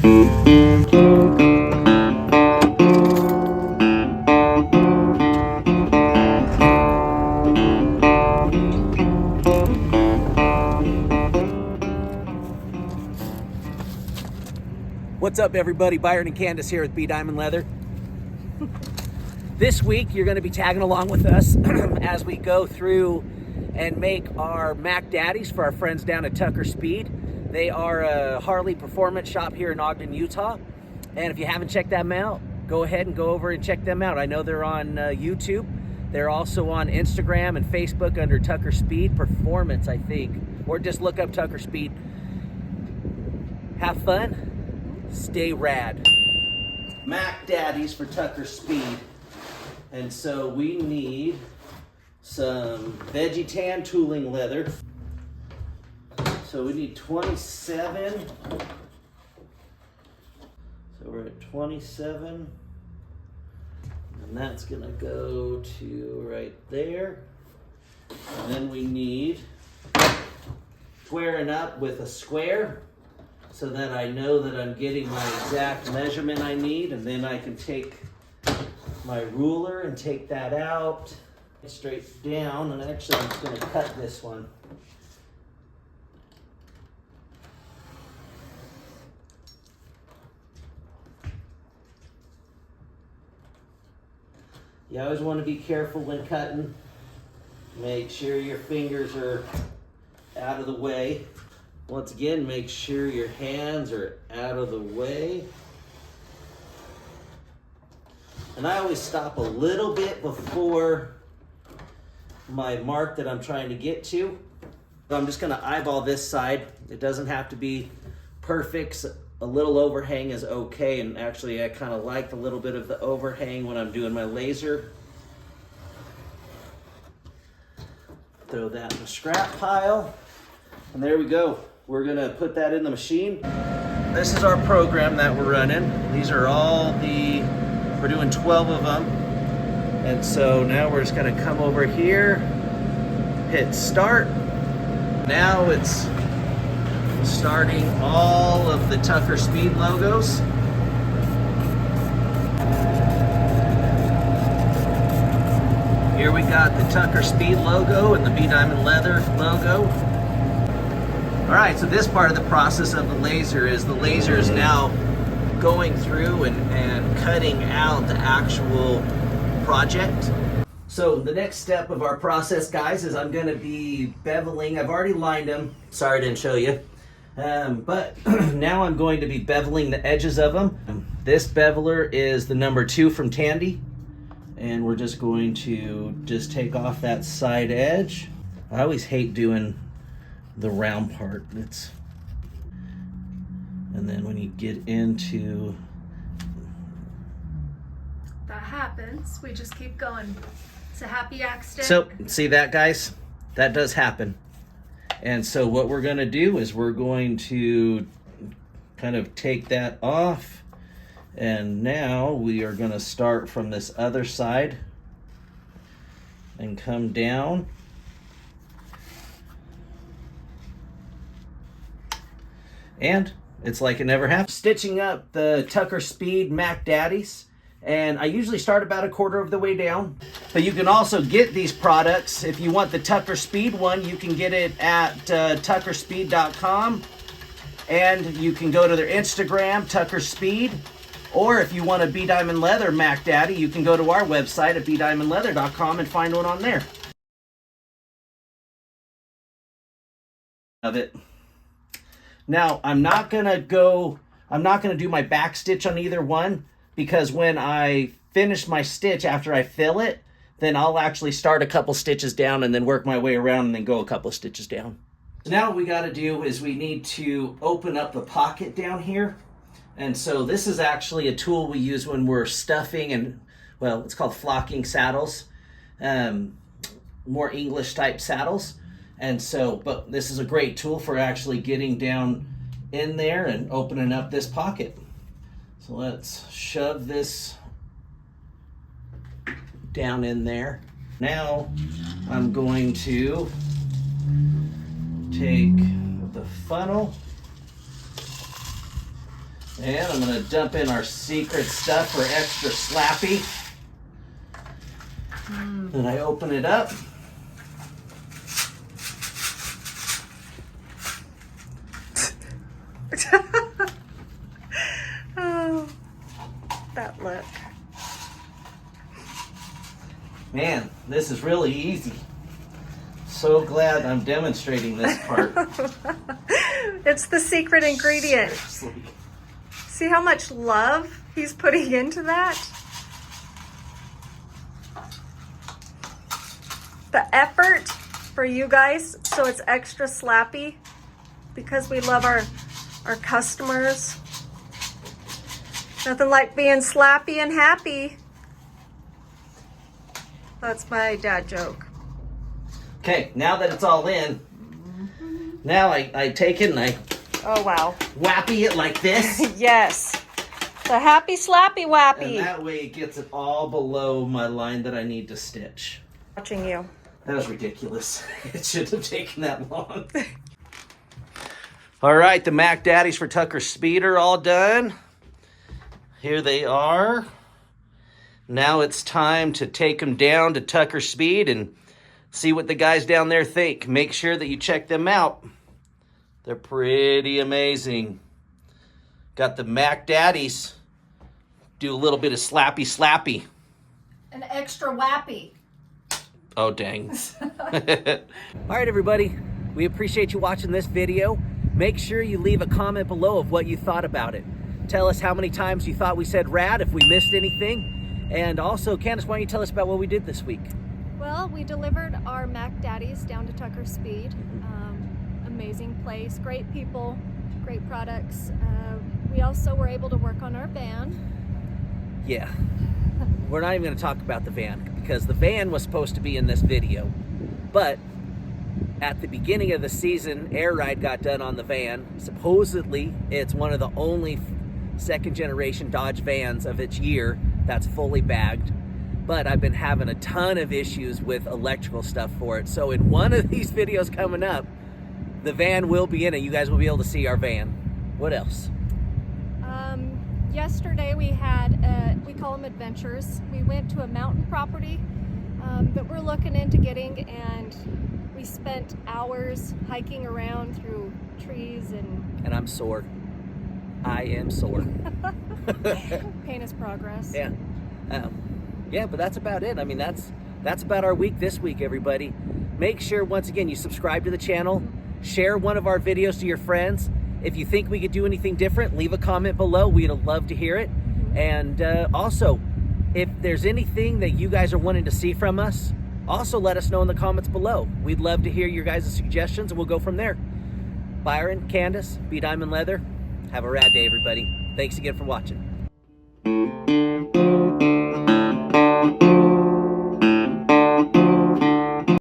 What's up, everybody? Byron and Candace here with 𝐵𝐷iamondleather. This week, you're going to be tagging along with us as we go through and make our Mac Daddies for our friends down at Tucker Speed. They are a Harley performance shop here in Ogden, Utah. And if you haven't checked them out, go ahead and go over and check them out. I know they're on YouTube. They're also on Instagram and Facebook under Tucker Speed Performance, I think. Or just look up Tucker Speed. Have fun. Stay rad. Mac Daddies for Tucker Speed. And so we need some veggie tan tooling leather. So we need 27. So we're at 27. And that's gonna go to right there. And then we need squaring up with a square, so that I know that I'm getting my exact measurement I need, and then I can take my ruler and take that out straight down. And actually I'm just going to cut this one. You always want to be careful when cutting. Make sure your fingers are out of the way. Once again, make sure your hands are out of the way. And I always stop a little bit before my mark that I'm trying to get to. So I'm just gonna eyeball this side. It doesn't have to be perfect. A little overhang is okay, and actually I kind of like a little bit of the overhang when I'm doing my laser. Throw that in the scrap pile. And there we go. We're gonna put that in the machine. This is our program that we're running. These are all we're doing 12 of them. And so now we're just gonna come over here, hit start. Now it's starting all of the Tucker Speed logos. Here we got the Tucker Speed logo and the 𝐵𝐷iamondleather logo. All right, so this part of the process of the laser is now going through and cutting out the actual project. So the next step of our process, guys, is I'm gonna be beveling. I've already lined them. Sorry I didn't show you. But now I'm going to be beveling the edges of them. This beveler is the number 2 from Tandy. And we're just going to take off that side edge. I always hate doing the round part. And then when you get into, that happens. We just keep going. It's a happy accident. So see that, guys? That does happen. And so what we're gonna do is we're going to kind of take that off, and now we are gonna start from this other side and come down. And it's like it never happened. Stitching up the Tucker Speed Mac Daddies, and I usually start about a quarter of the way down. But you can also get these products. If you want the Tucker Speed one, you can get it at tuckerspeed.com, and you can go to their Instagram, Tucker Speed. Or if you want a 𝐵𝐷iamondleather Mac Daddy, you can go to our website at bdiamondleather.com and find one on there. Of it. Now, I'm not gonna do my back stitch on either one, because when I finish my stitch after I fill it, then I'll actually start a couple stitches down and then work my way around and then go a couple of stitches down. So now what we gotta do is we need to open up the pocket down here. And so this is actually a tool we use when we're stuffing, and well, it's called flocking saddles, more English type saddles. And so, but this is a great tool for actually getting down in there and opening up this pocket. So let's shove this down in there. Now I'm going to take the funnel And I'm going to dump in our secret stuff for extra slappy. Then I open it up. Oh, that look. Man, this is really easy. So glad I'm demonstrating this part. It's the secret ingredient. Seriously. See how much love he's putting into that? The effort for you guys, so it's extra slappy because we love our customers. Nothing like being slappy and happy. That's my dad joke. Okay, now that it's all in, now I take it and I Oh, wow. whappy it like this. Yes. The happy slappy wappy. And that way it gets it all below my line that I need to stitch. Watching you. That was ridiculous. It shouldn't have taken that long. All right, the Mac Daddies for Tucker Speed are all done. Here they are. Now it's time to take them down to Tucker Speed and see what the guys down there think. Make sure that you check them out. They're pretty amazing. Got the Mac Daddies. Do a little bit of slappy slappy. An extra wappy. Oh, dang. All right, everybody. We appreciate you watching this video. Make sure you leave a comment below of what you thought about it. Tell us how many times you thought we said rad, if we missed anything. And also, Candace, why don't you tell us about what we did this week? Well, we delivered our Mac Daddies down to Tucker Speed. Amazing place, great people, great products. We also were able to work on our van. Yeah. We're not even going to talk about the van because the van was supposed to be in this video. But at the beginning of the season, air ride got done on the van. Supposedly, it's one of the only second generation Dodge vans of its year that's fully bagged. But I've been having a ton of issues with electrical stuff for it. So in one of these videos coming up, the van will be in it. You guys will be able to see our van. What else? Yesterday we had, we call them adventures. We went to a mountain property that we're looking into getting, and we spent hours hiking around through trees and I'm sore. I am sore. pain is progress. Yeah. Yeah, but that's about it. I mean, that's about our week this week, everybody. Make sure, once again, you subscribe to the channel. Share one of our videos to your friends. If you think we could do anything different, leave a comment below. We'd love to hear it. And also, if there's anything that you guys are wanting to see from us, also let us know in the comments below. We'd love to hear your guys' suggestions, and we'll go from there. Byron, Candace, bdiamondleather, have a rad day, everybody. Thanks again for watching.